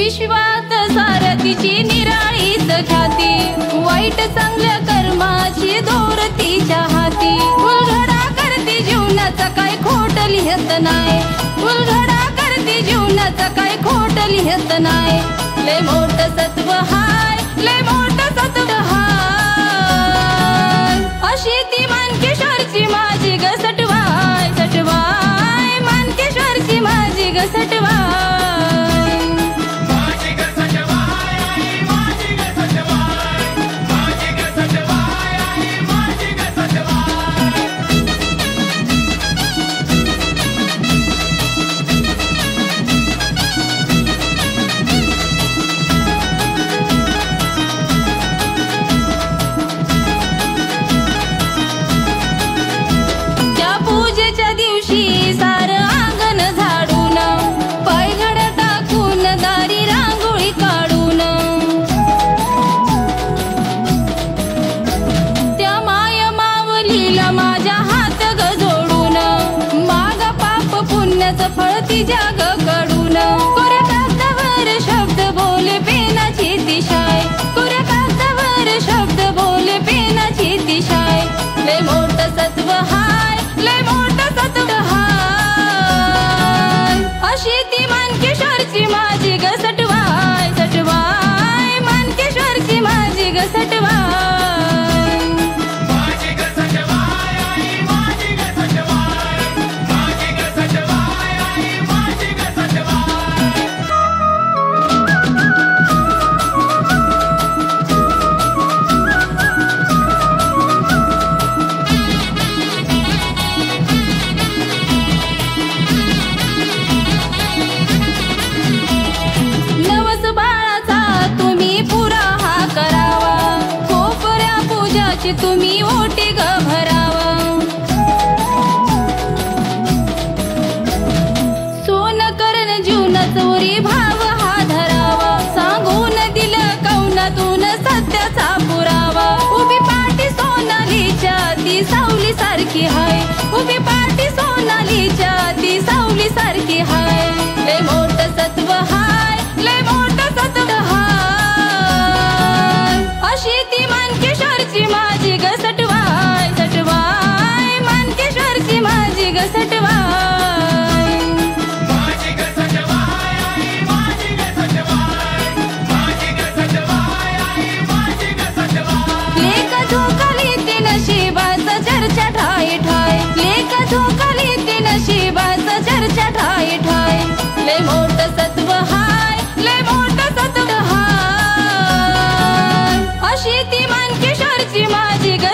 विश्वात सारथीची निराळीच ख्याती, वाईट चांगल्या कर्माची दोर तिच्या हाती. उलगडा करती जीवनाचा काय खोट लिहत नाही, उलगडा करती जीवनाचा काय खोट लिहत नाही. लय मोठ सत्व हाय, लय मोठ सत्व हाय, अशी ती मानकेश्वरची माझी ग सटवाय. सटवाय मानकेश्वरची माझी ग सटवाय. जग कडून कोऱ्या कागदावर शब्द बोले पेनाची दिशाय, कोऱ्या कागदावर शब्द बोले पेनाची दिशाय. लय मोठ सत्व हाय, लय मोठ सत्व हाय, अशी ती मानकेश्वरची माझी ग सटवाय. सटवाय मानकेश्वरची माझी ग सटवाय. तुम्ही ओटी ग भरावा, सोन करण जीवना चोरी भाव हा धरावा. सांगून दिलं कौनातून सत्याचा पुरावा. उभी पाठी सोनालीच्या ती सावली सारखी हाय, उभी पाठी सोनालीच्या ती सावली सारखी हाय. लय मोठ सत्व हाय, लय मोठ सत्व हाय, अशी ती मानकेश्वरची माझी ग सटवाय. सटवाय मानकेश्वरची माझी ग सटवाय. माझी ग सटवाय, माझी ग सटवाय, माझी ग सटवाय, माझी ग सटवाय. लेक झोकाली ती नशिबाचा चर्चा ठाय ठाय, लेक झोकाली ती नशिबाचा चर्चा ठाय ठाय. लय मोठ सत्व हाय, लय मोठ सत्व हाय, अशी ती मानकेश्वरची माझी ग